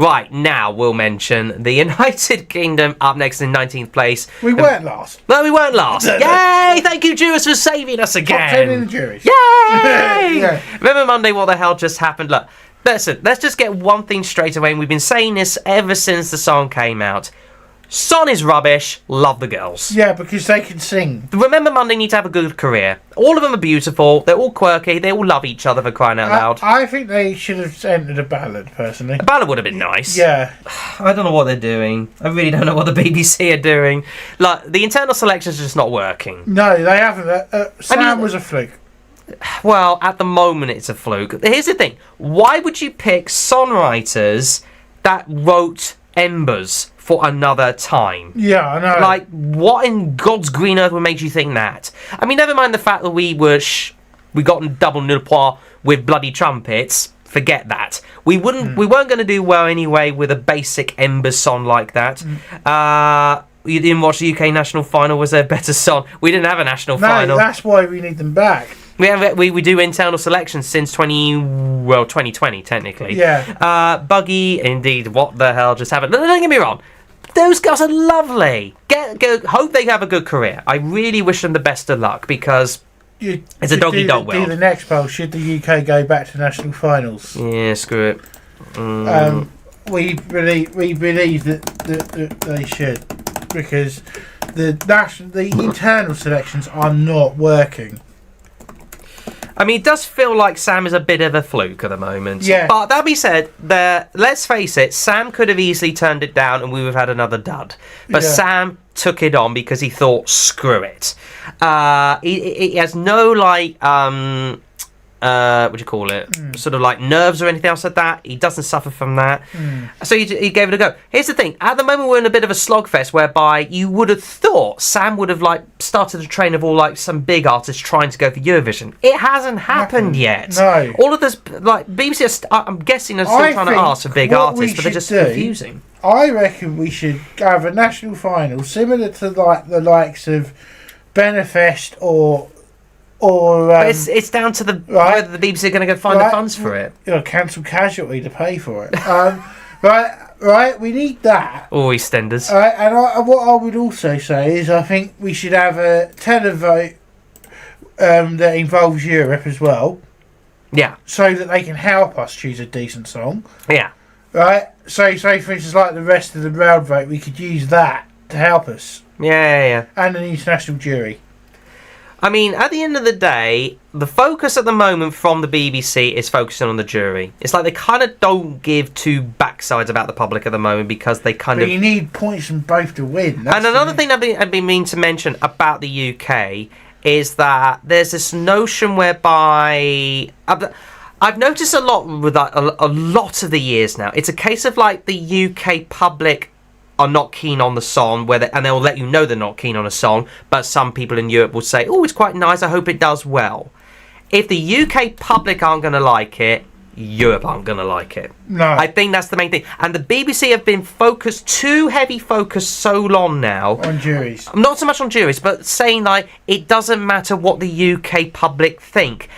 Right, now we'll mention the United Kingdom up next in 19th place. We weren't last. No, we weren't last. Yay! Thank you, Jewers, for saving us again. Top 10 in the juries. Yay! Yeah. Remember Monday, what the hell just happened? Look, listen, let's just get one thing straight away, and we've been saying this ever since the song came out. Son is rubbish, love the girls. Yeah, because they can sing. Remember Monday need to have a good career. All of them are beautiful, they're all quirky, they all love each other for crying out loud. I think they should have entered a ballad, personally. A ballad would have been nice. Yeah. I don't know what they're doing. I really don't know what the BBC are doing. Like, the internal selections are just not working. No, they haven't. Sam was a fluke. Well, at the moment it's a fluke. Here's the thing. Why would you pick songwriters that wrote Embers for another time? Yeah, I know. Like, what in God's green earth would make you think that? I mean, never mind the fact that we got double nil point with bloody trumpets. Forget that. We weren't going to do well anyway with a basic Embers song like that. You didn't watch the UK national final. Was there a better song? We didn't have a national final. No, that's why we need them back. We do internal selections since 2020 technically. Yeah. Buggy, indeed. What the hell just happened? No, don't get me wrong. Those girls are lovely. Hope they have a good career. I really wish them the best of luck because it's a dog-eat-dog world. Do the next poll. Should the UK go back to national finals? Yeah, screw it. We believe that they should, because the internal selections are not working. I mean, it does feel like Sam is a bit of a fluke at the moment. Yeah. But that being said, let's face it, Sam could have easily turned it down and we would have had another dud. But Sam took it on because he thought, screw it. He has no, like, what do you call it? Sort of like nerves or anything else like that. He doesn't suffer from that. So he gave it a go. Here's the thing. At the moment, we're in a bit of a slogfest whereby you would have thought Sam would have like started a train of all like some big artists trying to go for Eurovision. It hasn't happened yet. No. All of this, like BBC, I'm guessing, are still trying to ask for big artists, but they're just confusing. I reckon we should have a national final similar to like the likes of Benefest or but it's down to whether the BBC are going to go find the funds for it. Cancel Casualty to pay for it. Right, we need that. Or EastEnders. And what I would also say is I think we should have a televote that involves Europe as well. Yeah. So that they can help us choose a decent song. Yeah. Right? So for instance, like the rest of the round vote, we could use that to help us. Yeah. And an international jury. I mean, at the end of the day, the focus at the moment from the BBC is focusing on the jury. It's like they kind of don't give two backsides about the public at the moment because they kind of... But you need points from both to win. And another thing I've been meaning to mention about the UK is that there's this notion whereby... I've noticed a lot with a lot of the years now. It's a case of like the UK public are not keen on the song, and they'll let you know they're not keen on a song, but some people in Europe will say, oh, it's quite nice, I hope it does well. If the UK public aren't going to like it, Europe aren't going to like it. No. I think that's the main thing. And the BBC have been too heavy focused so long now. On juries. Not so much on juries, but saying like, it doesn't matter what the UK public think.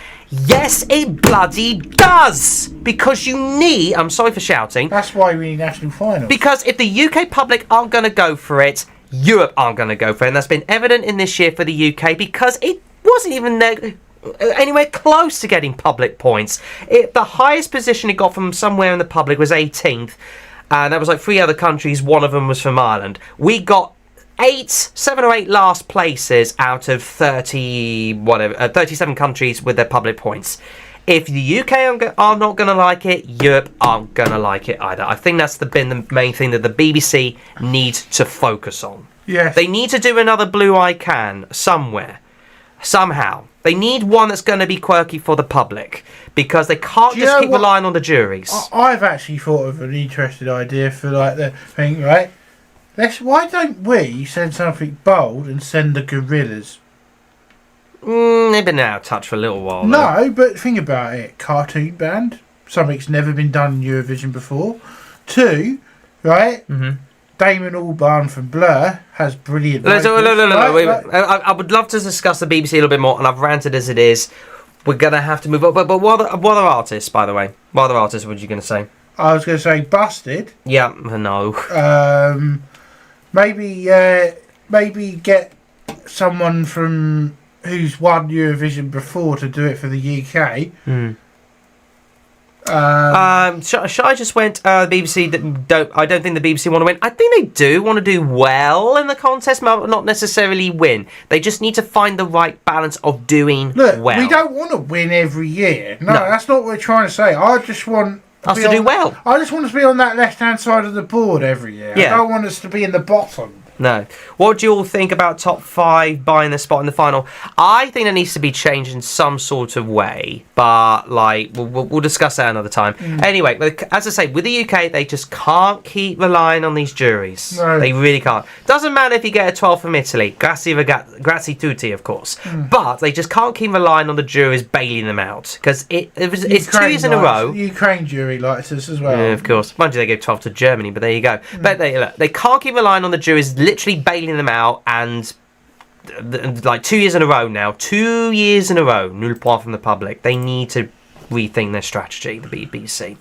Yes, it bloody does! Because you need... I'm sorry for shouting. That's why we need national finals. Because if the UK public aren't going to go for it, Europe aren't going to go for it. And that's been evident in this year for the UK because it wasn't even anywhere close to getting public points. The highest position it got from somewhere in the public was 18th. And that was like 3 other countries. One of them was from Ireland. We got 7 or 8 last places out of 37 countries with their public points. If the UK are not going to like it, Europe aren't going to like it either. I think that's been the main thing that the BBC needs to focus on. Yes. They need to do another Blue I Can somewhere, somehow. They need one that's going to be quirky for the public because they can't just keep relying on the juries. I've actually thought of an interesting idea for like the thing, right? Why don't we send something bold and send the Gorillas? They've been out of touch for a little while. No, but think about it. Cartoon band. Something's never been done in Eurovision before. 2, right? Mm-hmm. Damon Albarn from Blur has brilliant vocals. No. I would love to discuss the BBC a little bit more, and I've ranted as it is. We're going to have to move on. But what other artists, by the way? What other artists were you going to say? I was going to say busted. Yeah, no. Maybe get someone from who's won Eurovision before to do it for the UK. I just went BBC I don't think the BBC want to win. I think they do want to do well in the contest, but not necessarily win. They just need to find the right balance of doing well. We don't want to win every year. No, that's not what we're trying to say. I just want us to do well. I just want us to be on that left-hand side of the board every year. Yeah. I don't want us to be in the bottom. No. What do you all think about top 5 buying the spot in the final? I think there needs to be change in some sort of way, but we'll discuss that another time. Anyway, as I say, with the UK, they just can't keep relying on these juries. No. They really can't. Doesn't matter if you get a 12 from Italy, grazie tutti, of course. But they just can't keep relying on the juries bailing them out, because it's 2 years in a row. Ukraine jury likes us as well. Yeah, of course. Mind you, they gave 12 to Germany, but there you go. But they can't keep relying on the juries literally bailing them out, and 2 years in a row now, 2 years in a row, nul point from the public. They need to rethink their strategy, the BBC.